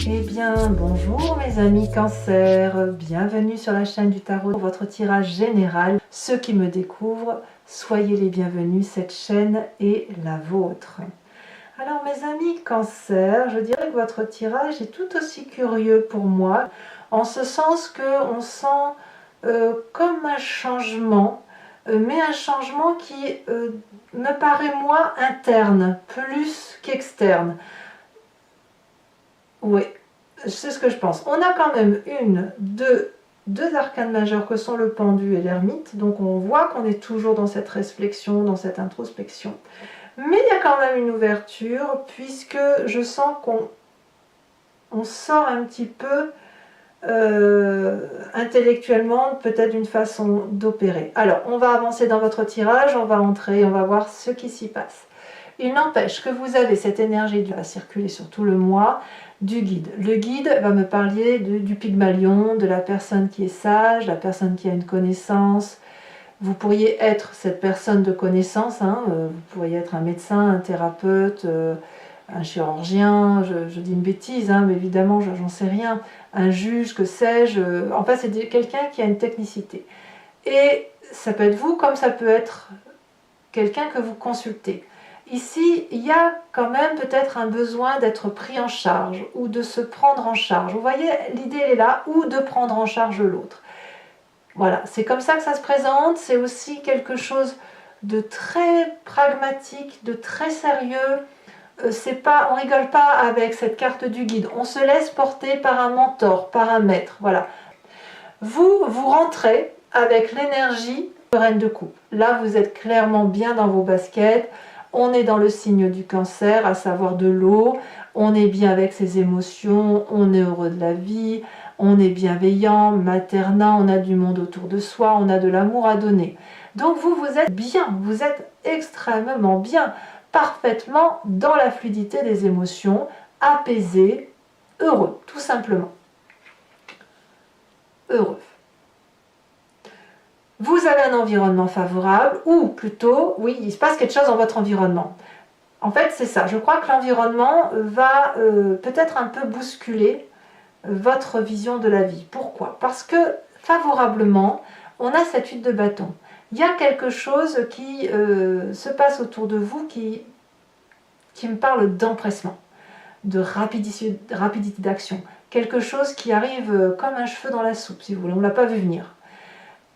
Eh bien, bonjour mes amis Cancer, bienvenue sur la chaîne du tarot pour votre tirage général. Ceux qui me découvrent, soyez les bienvenus, cette chaîne est la vôtre. Alors mes amis Cancer, je dirais que votre tirage est tout aussi curieux pour moi, en ce sens qu'on sent comme un changement, mais un changement qui me paraît moins interne, plus qu'externe. Oui, c'est ce que je pense. On a quand même deux arcanes majeures que sont le pendu et l'ermite. Donc on voit qu'on est toujours dans cette réflexion, dans cette introspection. Mais il y a quand même une ouverture puisque je sens qu'on sort un petit peu intellectuellement, peut-être d'une façon d'opérer. Alors on va avancer dans votre tirage, on va entrer, on va voir ce qui s'y passe. Il n'empêche que vous avez cette énergie qui va circuler sur tout le mois du guide. Le guide va me parler du Pygmalion, de la personne qui est sage, la personne qui a une connaissance. Vous pourriez être cette personne de connaissance, vous pourriez être un médecin, un thérapeute, un chirurgien, je dis une bêtise, mais évidemment j'en sais rien, un juge, que sais-je, enfin c'est quelqu'un qui a une technicité. Et ça peut être vous comme ça peut être quelqu'un que vous consultez. Ici, il y a quand même peut-être un besoin d'être pris en charge ou de se prendre en charge. Vous voyez, l'idée est là, ou de prendre en charge l'autre. Voilà, c'est comme ça que ça se présente. C'est aussi quelque chose de très pragmatique, de très sérieux. On rigole pas avec cette carte du guide. On se laisse porter par un mentor, par un maître. Voilà. Vous rentrez avec l'énergie de reine de coupe. Là, vous êtes clairement bien dans vos baskets. On est dans le signe du Cancer, à savoir de l'eau. On est bien avec ses émotions, on est heureux de la vie, on est bienveillant, maternant, on a du monde autour de soi, on a de l'amour à donner. Donc vous êtes bien, vous êtes extrêmement bien, parfaitement dans la fluidité des émotions, apaisé, heureux, tout simplement. Heureux. Vous avez un environnement favorable, ou plutôt, oui, il se passe quelque chose dans votre environnement. En fait, c'est ça. Je crois que l'environnement va peut-être un peu bousculer votre vision de la vie. Pourquoi? Parce que, favorablement, on a cette 8 de bâton. Il y a quelque chose qui se passe autour de vous qui me parle d'empressement, de rapidité d'action. Quelque chose qui arrive comme un cheveu dans la soupe, si vous voulez. On ne l'a pas vu venir.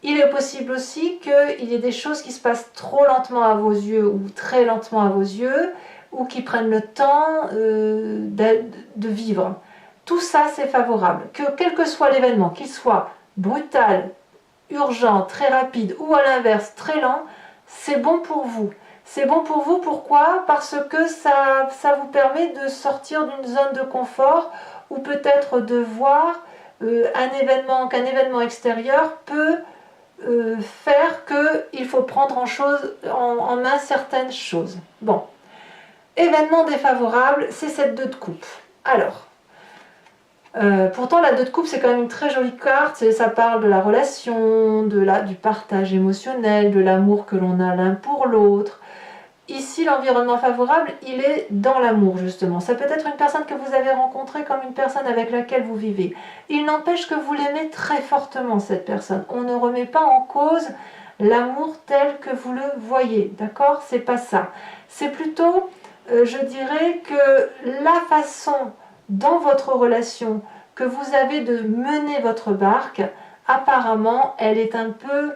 Il est possible aussi qu'il y ait des choses qui se passent trop lentement à vos yeux ou très lentement à vos yeux ou qui prennent le temps de vivre. Tout ça, c'est favorable. Que quel que soit l'événement, qu'il soit brutal, urgent, très rapide ou à l'inverse, très lent, c'est bon pour vous. C'est bon pour vous, pourquoi? Parce que ça vous permet de sortir d'une zone de confort ou peut-être de voir qu'un événement extérieur peut faire qu'il faut prendre en main certaines choses. Bon, événement défavorable, c'est cette 2 de coupe. Alors, pourtant la 2 de coupe c'est quand même une très jolie carte, ça parle de la relation, du partage émotionnel, de l'amour que l'on a l'un pour l'autre. Ici, l'environnement favorable, il est dans l'amour, justement. Ça peut être une personne que vous avez rencontrée comme une personne avec laquelle vous vivez. Il n'empêche que vous l'aimez très fortement, cette personne. On ne remet pas en cause l'amour tel que vous le voyez, d'accord? C'est pas ça. C'est plutôt, je dirais, que la façon dans votre relation que vous avez de mener votre barque, apparemment, elle est un peu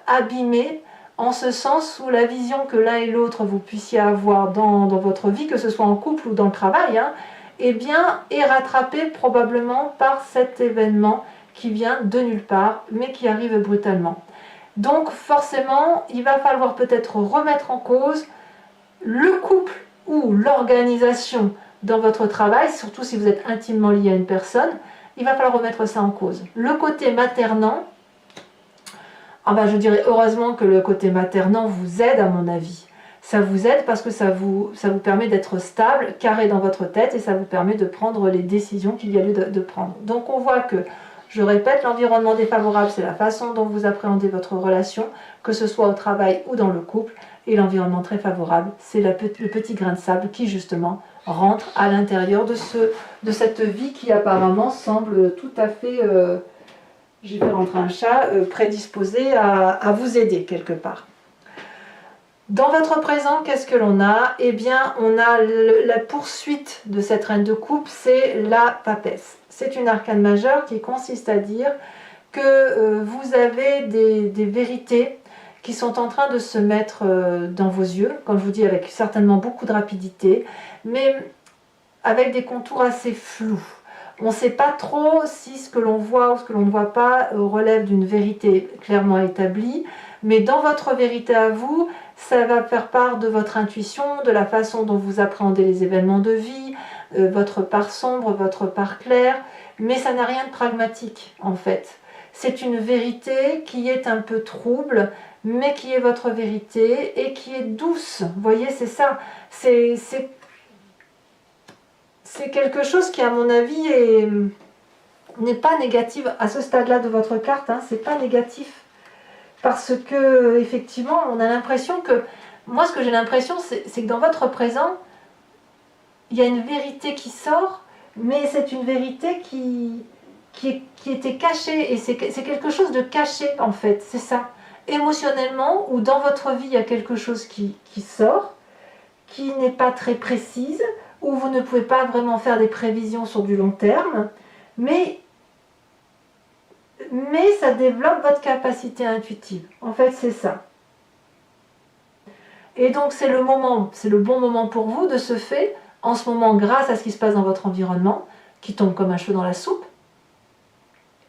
abîmée, en ce sens où la vision que l'un et l'autre vous puissiez avoir dans votre vie, que ce soit en couple ou dans le travail, eh bien, est rattrapée probablement par cet événement qui vient de nulle part, mais qui arrive brutalement. Donc forcément, il va falloir peut-être remettre en cause le couple ou l'organisation dans votre travail, surtout si vous êtes intimement lié à une personne, il va falloir remettre ça en cause. Le côté maternant, je dirais heureusement que le côté maternant vous aide à mon avis. Ça vous aide parce que ça vous permet d'être stable, carré dans votre tête et ça vous permet de prendre les décisions qu'il y a lieu de prendre. Donc on voit que Je répète, l'environnement défavorable, c'est la façon dont vous appréhendez votre relation, que ce soit au travail ou dans le couple. Et l'environnement très favorable, c'est le petit grain de sable qui justement rentre à l'intérieur de cette vie qui apparemment semble tout à fait, j'ai fait rentrer un chat, prédisposée à vous aider quelque part. Dans votre présent, qu'est-ce que l'on a? Eh bien, on a la poursuite de cette reine de coupe, c'est la papesse. C'est une arcane majeure qui consiste à dire que vous avez des vérités qui sont en train de se mettre dans vos yeux, comme je vous dis, avec certainement beaucoup de rapidité, mais avec des contours assez flous. On ne sait pas trop si ce que l'on voit ou ce que l'on ne voit pas relève d'une vérité clairement établie, mais dans votre vérité à vous, ça va faire part de votre intuition, de la façon dont vous appréhendez les événements de vie, votre part sombre, votre part claire, mais ça n'a rien de pragmatique en fait. C'est une vérité qui est un peu trouble, mais qui est votre vérité et qui est douce. Vous voyez, c'est ça. C'est quelque chose qui, à mon avis, n'est pas négatif à ce stade-là de votre carte. Hein, c'est pas négatif. Parce que, effectivement, on a l'impression que... Moi, ce que j'ai l'impression, c'est que dans votre présent, il y a une vérité qui sort, mais c'est une vérité qui était cachée. Et c'est quelque chose de caché, en fait. C'est ça. Émotionnellement, ou dans votre vie, il y a quelque chose qui sort, qui n'est pas très précise, où vous ne pouvez pas vraiment faire des prévisions sur du long terme, mais ça développe votre capacité intuitive. En fait, c'est ça. Et donc, c'est le bon moment pour vous de ce fait, en ce moment, grâce à ce qui se passe dans votre environnement, qui tombe comme un cheveu dans la soupe,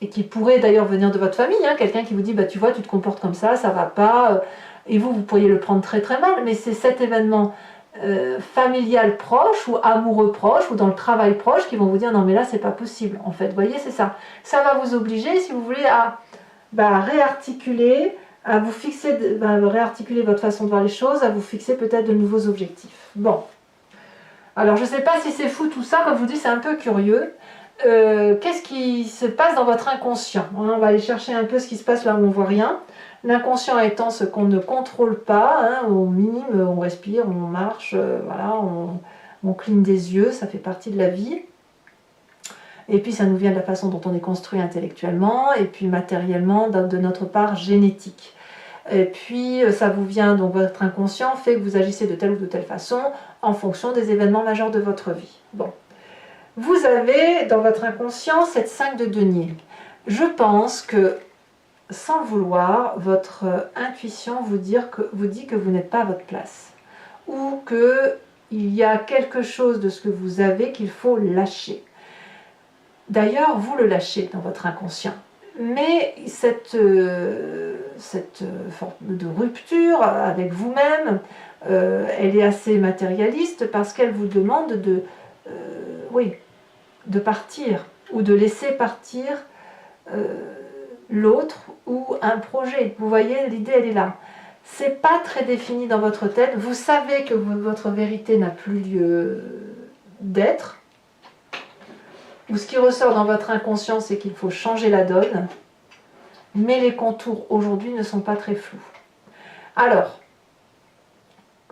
et qui pourrait d'ailleurs venir de votre famille, hein, quelqu'un qui vous dit, bah, tu vois, tu te comportes comme ça va pas, et vous pourriez le prendre très très mal, mais c'est cet événement familial proche, ou amoureux proche, ou dans le travail proche, qui vont vous dire, non mais là c'est pas possible, en fait, vous voyez, c'est ça. Ça va vous obliger, si vous voulez, à réarticuler, à vous fixer, réarticuler votre façon de voir les choses, à vous fixer peut-être de nouveaux objectifs. Bon. Alors, je sais pas si c'est fou tout ça, comme je vous dis, c'est un peu curieux. Qu'est-ce qui se passe dans votre inconscient? On va aller chercher un peu ce qui se passe là où on ne voit rien. L'inconscient étant ce qu'on ne contrôle pas, hein, on mime, on respire, on marche, voilà, on cligne des yeux, ça fait partie de la vie. Et puis ça nous vient de la façon dont on est construit intellectuellement, et puis matériellement, de notre part génétique. Et puis ça vous vient, donc votre inconscient fait que vous agissez de telle ou de telle façon en fonction des événements majeurs de votre vie. Bon. Vous avez dans votre inconscient cette 5 de denier. Je pense que, sans le vouloir, votre intuition vous dit que vous n'êtes pas à votre place. Ou qu'il y a quelque chose de ce que vous avez qu'il faut lâcher. D'ailleurs, vous le lâchez dans votre inconscient. Mais cette forme de rupture avec vous-même, elle est assez matérialiste parce qu'elle vous demande de partir ou de laisser partir l'autre ou un projet. Vous voyez, l'idée elle est là. C'est pas très défini dans votre tête. Vous savez que votre vérité n'a plus lieu d'être. Ou ce qui ressort dans votre inconscient, c'est qu'il faut changer la donne. Mais les contours aujourd'hui ne sont pas très flous. Alors,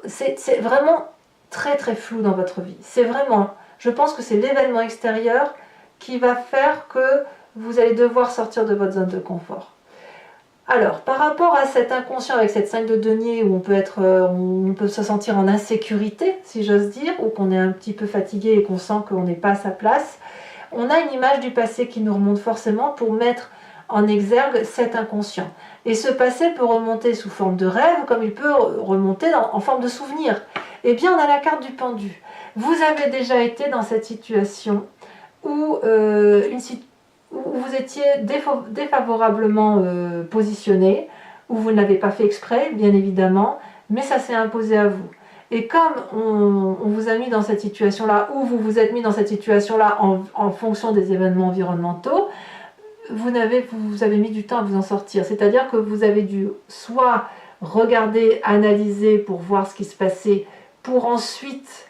c'est vraiment très très flou dans votre vie. C'est vraiment, je pense que c'est l'événement extérieur qui va faire que vous allez devoir sortir de votre zone de confort. Alors, par rapport à cet inconscient avec cette 5 de denier où on peut se sentir en insécurité, si j'ose dire, ou qu'on est un petit peu fatigué et qu'on sent qu'on n'est pas à sa place, on a une image du passé qui nous remonte forcément pour mettre en exergue cet inconscient. Et ce passé peut remonter sous forme de rêve, comme il peut remonter en forme de souvenir. Eh bien, on a la carte du pendu. Vous avez déjà été dans cette situation où vous étiez défavorablement positionné, où vous n'avez pas fait exprès, bien évidemment, mais ça s'est imposé à vous. Et comme on vous a mis dans cette situation-là, ou vous vous êtes mis dans cette situation-là en fonction des événements environnementaux, vous avez mis du temps à vous en sortir. C'est-à-dire que vous avez dû soit regarder, analyser pour voir ce qui se passait, pour ensuite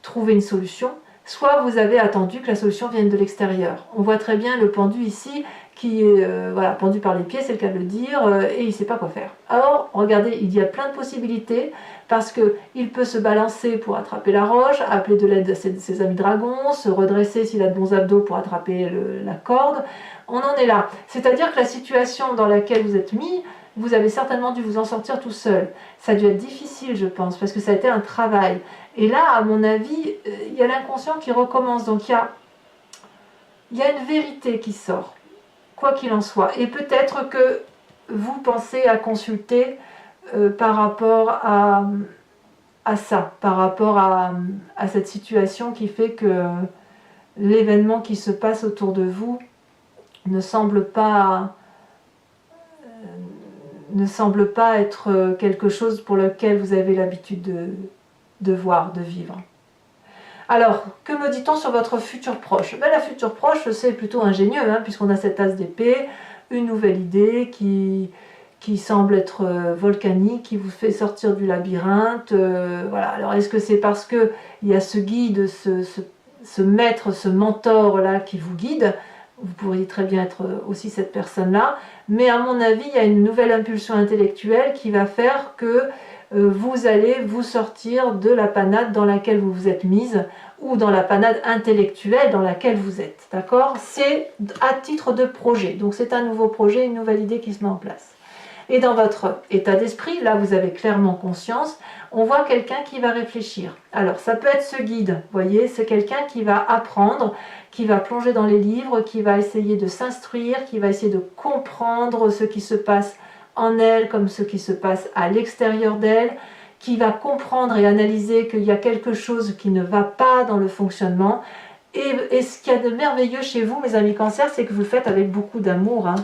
trouver une solution, soit vous avez attendu que la solution vienne de l'extérieur. On voit très bien le pendu ici qui est voilà, pendu par les pieds, c'est le cas de le dire, et il ne sait pas quoi faire. Alors, regardez, il y a plein de possibilités, parce qu'il peut se balancer pour attraper la roche, appeler de l'aide à ses amis dragons, se redresser s'il a de bons abdos pour attraper la corde. On en est là. C'est-à-dire que la situation dans laquelle vous êtes mis, vous avez certainement dû vous en sortir tout seul. Ça a dû être difficile, je pense, parce que ça a été un travail. Et là, à mon avis, il y a l'inconscient qui recommence. Donc, il y a une vérité qui sort, quoi qu'il en soit. Et peut-être que vous pensez à consulter par rapport à ça, par rapport à cette situation qui fait que l'événement qui se passe autour de vous ne semble pas être quelque chose pour lequel vous avez l'habitude de voir, de vivre. Alors, que me dit-on sur votre futur proche? La future proche, c'est plutôt ingénieux, hein, puisqu'on a cette as d'épée, une nouvelle idée qui semble être volcanique, qui vous fait sortir du labyrinthe. Voilà. Alors, est-ce que c'est parce qu'il y a ce guide, ce maître, ce mentor-là qui vous guide? Vous pourriez très bien être aussi cette personne-là, mais à mon avis, il y a une nouvelle impulsion intellectuelle qui va faire que vous allez vous sortir de la panade dans laquelle vous vous êtes mise, ou dans la panade intellectuelle dans laquelle vous êtes, d'accord? C'est à titre de projet, donc c'est un nouveau projet, une nouvelle idée qui se met en place. Et dans votre état d'esprit, là vous avez clairement conscience, on voit quelqu'un qui va réfléchir. Alors ça peut être ce guide, vous voyez, c'est quelqu'un qui va apprendre, qui va plonger dans les livres, qui va essayer de s'instruire, qui va essayer de comprendre ce qui se passe en elle comme ce qui se passe à l'extérieur d'elle, qui va comprendre et analyser qu'il y a quelque chose qui ne va pas dans le fonctionnement. Et ce qu'il y a de merveilleux chez vous, mes amis Cancer, c'est que vous le faites avec beaucoup d'amour, hein.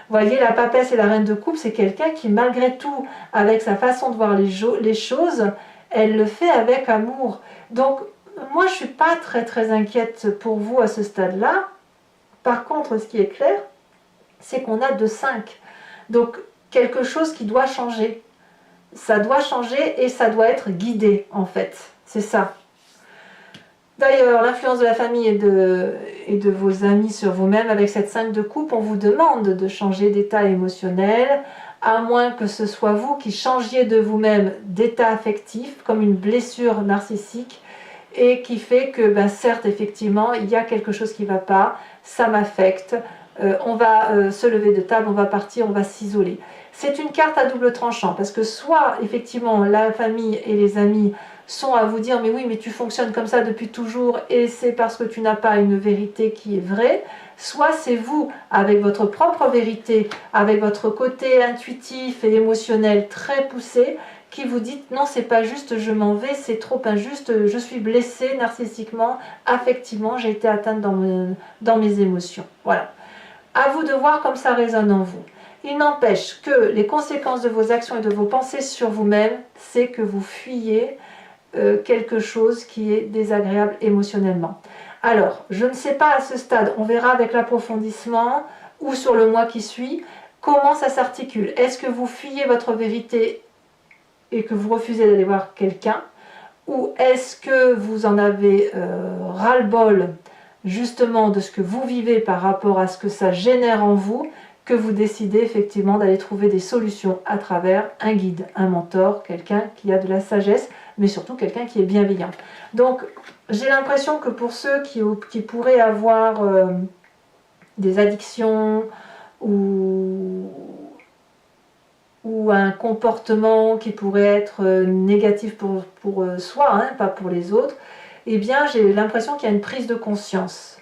Vous voyez, la papesse et la reine de coupe, c'est quelqu'un qui, malgré tout, avec sa façon de voir les choses, elle le fait avec amour. Donc, moi, je ne suis pas très inquiète pour vous à ce stade-là. Par contre, ce qui est clair, c'est qu'on a 2-5. Donc, quelque chose qui doit changer. Ça doit changer et ça doit être guidé, en fait. C'est ça. D'ailleurs, l'influence de la famille et de vos amis sur vous-même, avec cette 5 de coupe, on vous demande de changer d'état émotionnel, à moins que ce soit vous qui changiez de vous-même d'état affectif, comme une blessure narcissique, et qui fait que, certes, effectivement, il y a quelque chose qui ne va pas, ça m'affecte, on va se lever de table, on va partir, on va s'isoler. C'est une carte à double tranchant, parce que soit, effectivement, la famille et les amis sont à vous dire « mais oui, mais tu fonctionnes comme ça depuis toujours et c'est parce que tu n'as pas une vérité qui est vraie », soit c'est vous, avec votre propre vérité, avec votre côté intuitif et émotionnel très poussé, qui vous dites « non, c'est pas juste, je m'en vais, c'est trop injuste, je suis blessée narcissiquement, affectivement, j'ai été atteinte dans mes émotions ». Voilà. À vous de voir comme ça résonne en vous. Il n'empêche que les conséquences de vos actions et de vos pensées sur vous-même, c'est que vous fuyez quelque chose qui est désagréable émotionnellement. Alors, je ne sais pas à ce stade, on verra avec l'approfondissement ou sur le mois qui suit, comment ça s'articule. Est-ce que vous fuyez votre vérité et que vous refusez d'aller voir quelqu'un, ou est-ce que vous en avez ras-le-bol justement de ce que vous vivez par rapport à ce que ça génère en vous, que vous décidez effectivement d'aller trouver des solutions à travers un guide, un mentor, quelqu'un qui a de la sagesse, mais surtout quelqu'un qui est bienveillant. Donc, j'ai l'impression que pour ceux qui pourraient avoir des addictions ou un comportement qui pourrait être négatif pour soi, hein, pas pour les autres, eh bien, j'ai l'impression qu'il y a une prise de conscience.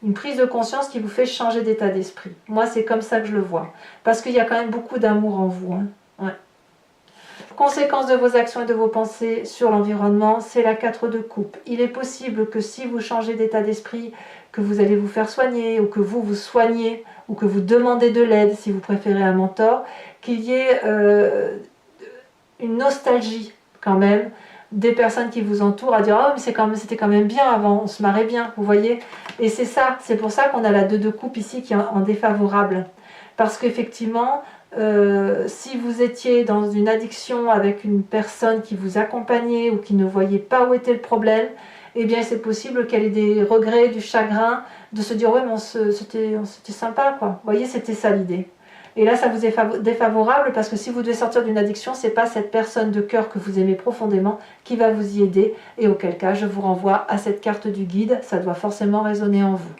Une prise de conscience qui vous fait changer d'état d'esprit. Moi, c'est comme ça que je le vois. Parce qu'il y a quand même beaucoup d'amour en vous. Hein. Ouais. Conséquence de vos actions et de vos pensées sur l'environnement, c'est la 4 de coupe. Il est possible que si vous changez d'état d'esprit, que vous allez vous faire soigner, ou que vous vous soignez, ou que vous demandez de l'aide, si vous préférez un mentor, qu'il y ait une nostalgie quand même, des personnes qui vous entourent à dire « oh mais c'était quand même bien avant, on se marrait bien », vous voyez. Et c'est ça, c'est pour ça qu'on a la 2 de coupe ici qui est en défavorable. Parce qu'effectivement, si vous étiez dans une addiction avec une personne qui vous accompagnait ou qui ne voyait pas où était le problème, eh bien c'est possible qu'elle ait des regrets, du chagrin, de se dire ouais mais c'était sympa quoi. Vous voyez, c'était ça l'idée. Et là ça vous est défavorable parce que si vous devez sortir d'une addiction, c'est pas cette personne de cœur que vous aimez profondément qui va vous y aider, et auquel cas je vous renvoie à cette carte du guide, ça doit forcément résonner en vous.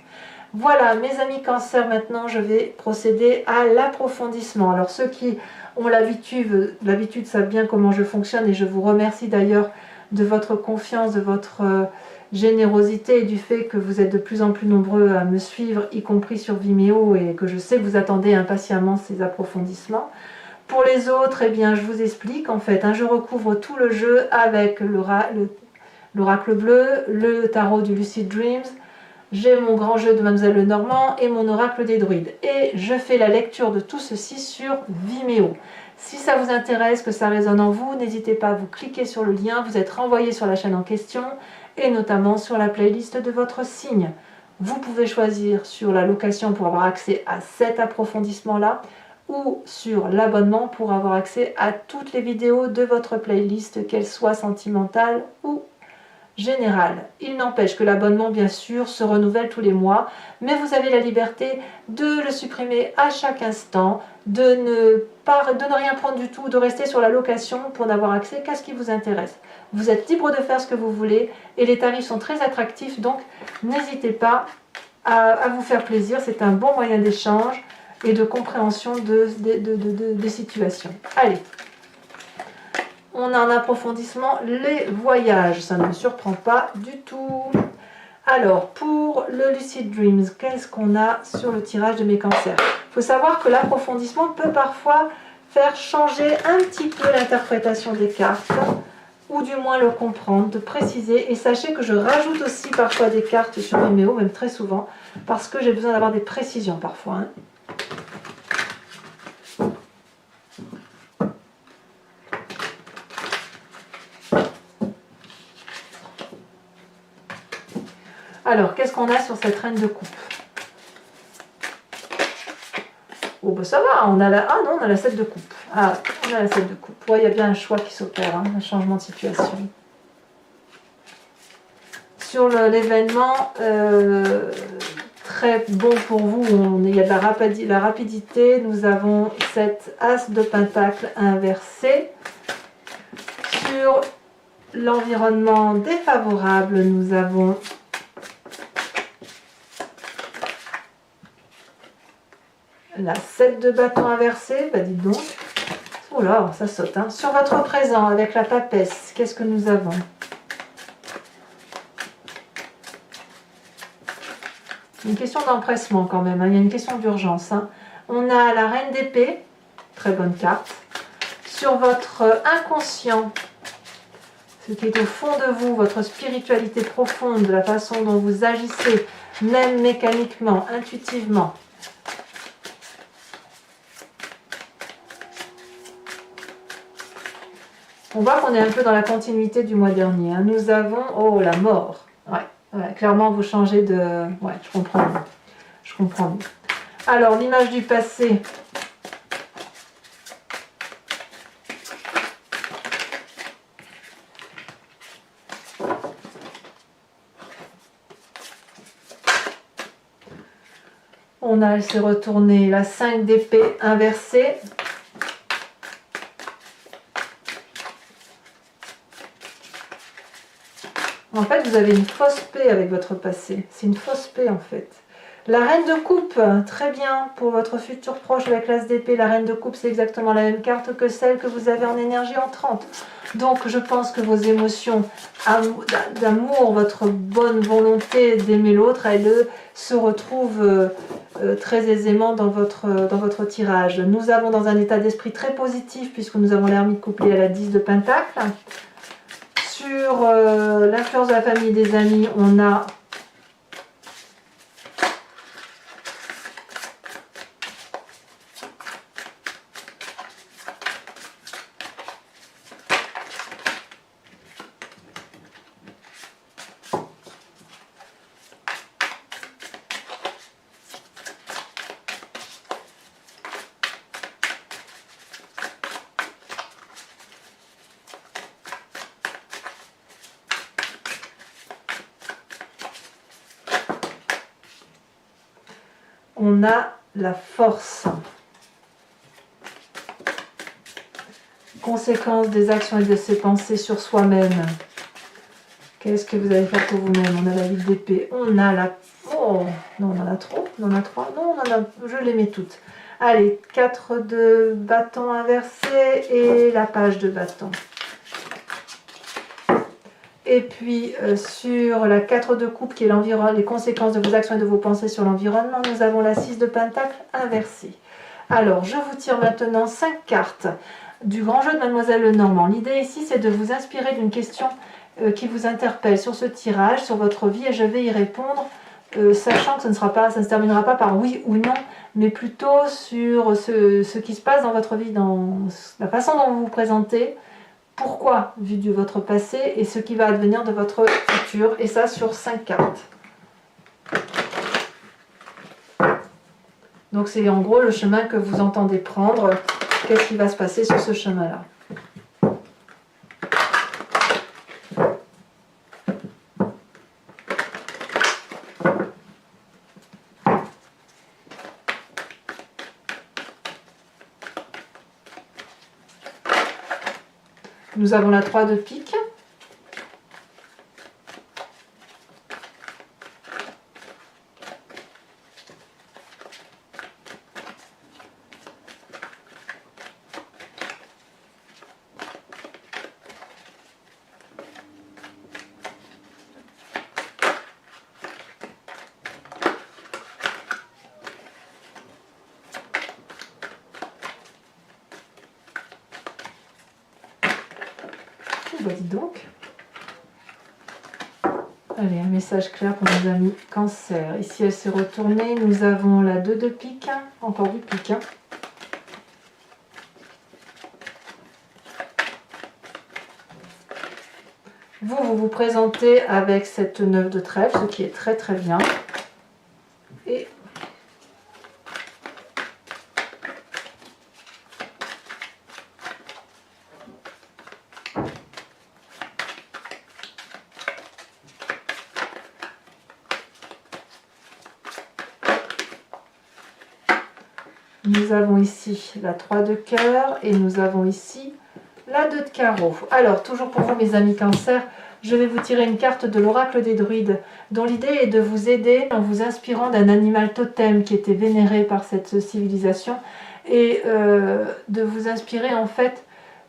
Voilà mes amis Cancer, maintenant je vais procéder à l'approfondissement. Alors ceux qui ont l'habitude savent bien comment je fonctionne, et je vous remercie d'ailleurs de votre confiance, de votre générosité et du fait que vous êtes de plus en plus nombreux à me suivre, y compris sur Vimeo, et que je sais que vous attendez impatiemment ces approfondissements. Pour les autres, eh bien, je vous explique en fait, je recouvre tout le jeu avec l'oracle bleu, le tarot du Lucid Dreams, j'ai mon grand jeu de Mademoiselle Lenormand et mon oracle des druides. Et je fais la lecture de tout ceci sur Vimeo. Si ça vous intéresse, que ça résonne en vous, n'hésitez pas à vous cliquer sur le lien, vous êtes renvoyé sur la chaîne en question, et notamment sur la playlist de votre signe. Vous pouvez choisir sur la location pour avoir accès à cet approfondissement-là, ou sur l'abonnement pour avoir accès à toutes les vidéos de votre playlist, qu'elles soient sentimentales ou générale. Il n'empêche que l'abonnement, bien sûr, se renouvelle tous les mois, mais vous avez la liberté de le supprimer à chaque instant, de ne rien prendre du tout, de rester sur la location pour n'avoir accès qu'à ce qui vous intéresse. Vous êtes libre de faire ce que vous voulez, et les tarifs sont très attractifs, donc n'hésitez pas à vous faire plaisir. C'est un bon moyen d'échange et de compréhension des situations. Allez, on a un approfondissement, les voyages, ça ne me surprend pas du tout. Alors, pour le Lucid Dreams, qu'est-ce qu'on a sur le tirage de mes cancers? Il faut savoir que l'approfondissement peut parfois faire changer un petit peu l'interprétation des cartes, ou du moins le comprendre, de préciser. Et sachez que je rajoute aussi parfois des cartes sur Vimeo, même très souvent, parce que j'ai besoin d'avoir des précisions parfois. Alors, qu'est-ce qu'on a sur cette reine de coupe? Oh, bah ça va, on a la... Ah non, on a la 7 de coupe. Ah, on a la 7 de coupe. Ouais, il y a bien un choix qui s'opère, un changement de situation. Sur l'événement, très bon pour vous, il y a de la rapidité. Nous avons cette as de pentacle inversé. Sur l'environnement défavorable, nous avons la 7 de bâton inversé, bah dites donc. Oh là, ça saute. Sur votre présent, avec la papesse, qu'est-ce que nous avons? Une question d'empressement quand même, il y a une question d'urgence. On a la reine d'épée, très bonne carte. Sur votre inconscient, ce qui est au fond de vous, votre spiritualité profonde, la façon dont vous agissez, même mécaniquement, intuitivement. On voit qu'on est un peu dans la continuité du mois dernier. Nous avons, oh, la mort. Ouais, clairement, vous changez de... Ouais, je comprends bien. Je comprends bien. Alors, l'image du passé. On a, elle s'est retournée, la 5 d'épée inversée. En fait, vous avez une fausse paix avec votre passé. C'est une fausse paix, en fait. La reine de coupe, très bien pour votre futur proche avec l'as d'épée. La reine de coupe, c'est exactement la même carte que celle que vous avez en énergie entrante. Donc, je pense que vos émotions d'amour, votre bonne volonté d'aimer l'autre, elles se retrouvent très aisément dans votre tirage. Nous avons dans un état d'esprit très positif, puisque nous avons l'ermite couplée à la 10 de pentacle. Sur l'influence de la famille et des amis, on a on a la force. Conséquence des actions et de ses pensées sur soi-même. Qu'est-ce que vous allez faire pour vous-même? On a la ville d'épée, on a la... Oh, non, on en a trop, on en a 3, non, on en a... je les mets toutes. Allez, 4 de bâton inversé et la page de bâton. Et puis, sur la 4 de coupe, qui est les conséquences de vos actions et de vos pensées sur l'environnement, nous avons la 6 de pentacle inversée. Alors, je vous tire maintenant 5 cartes du grand jeu de Mademoiselle Lenormand. L'idée ici, c'est de vous inspirer d'une question qui vous interpelle sur ce tirage, sur votre vie, et je vais y répondre, sachant que ça ne se terminera pas par oui ou non, mais plutôt sur ce qui se passe dans votre vie, dans la façon dont vous vous présentez, pourquoi, vu de votre passé, et ce qui va advenir de votre futur, et ça sur 5 cartes. Donc c'est en gros le chemin que vous entendez prendre. Qu'est-ce qui va se passer sur ce chemin-là? Nous avons la 3 de pique. Bah dis donc. Allez, un message clair pour nos amis Cancer. Ici, elle s'est retournée. Nous avons la 2 de pique. Encore du pique. Vous vous présentez avec cette 9 de trèfle, ce qui est très très bien. Et nous avons ici la 3 de cœur et nous avons ici la 2 de carreau. Alors, toujours pour vous mes amis Cancer, je vais vous tirer une carte de l'oracle des druides, dont l'idée est de vous aider en vous inspirant d'un animal totem qui était vénéré par cette civilisation et de vous inspirer en fait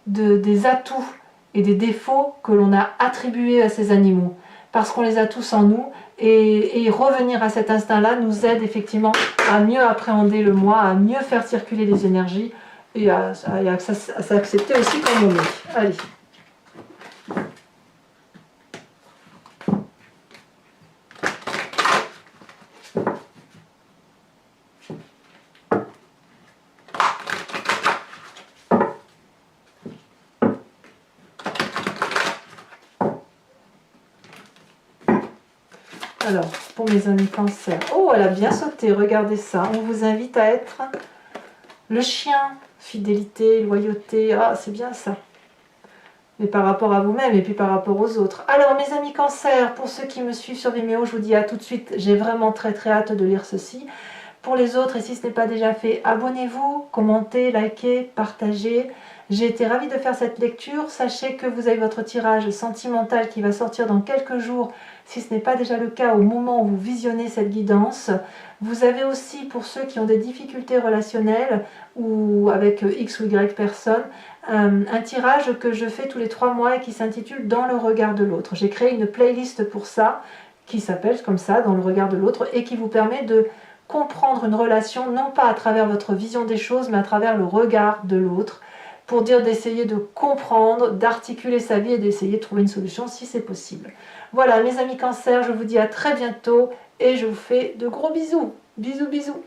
des atouts et des défauts que l'on a attribués à ces animaux, parce qu'on les a tous en nous. Et revenir à cet instinct-là nous aide effectivement à mieux appréhender le moi, à mieux faire circuler les énergies et à s'accepter aussi comme on est. Allez. Alors, pour mes amis Cancer, oh, elle a bien sauté, regardez ça. On vous invite à être le chien, fidélité, loyauté, ah, c'est bien ça. Mais par rapport à vous-même et puis par rapport aux autres. Alors, mes amis Cancer, pour ceux qui me suivent sur Vimeo, je vous dis à tout de suite, j'ai vraiment très très hâte de lire ceci. Pour les autres, et si ce n'est pas déjà fait, abonnez-vous, commentez, likez, partagez. J'ai été ravie de faire cette lecture. Sachez que vous avez votre tirage sentimental qui va sortir dans quelques jours, si ce n'est pas déjà le cas au moment où vous visionnez cette guidance. Vous avez aussi, pour ceux qui ont des difficultés relationnelles ou avec X ou Y personnes, un tirage que je fais tous les 3 mois et qui s'intitule « Dans le regard de l'autre ». J'ai créé une playlist pour ça, qui s'appelle comme ça, « Dans le regard de l'autre » et qui vous permet de comprendre une relation, non pas à travers votre vision des choses, mais à travers le regard de l'autre, pour dire d'essayer de comprendre, d'articuler sa vie et d'essayer de trouver une solution si c'est possible. Voilà mes amis Cancer, je vous dis à très bientôt et je vous fais de gros bisous. Bisous bisous.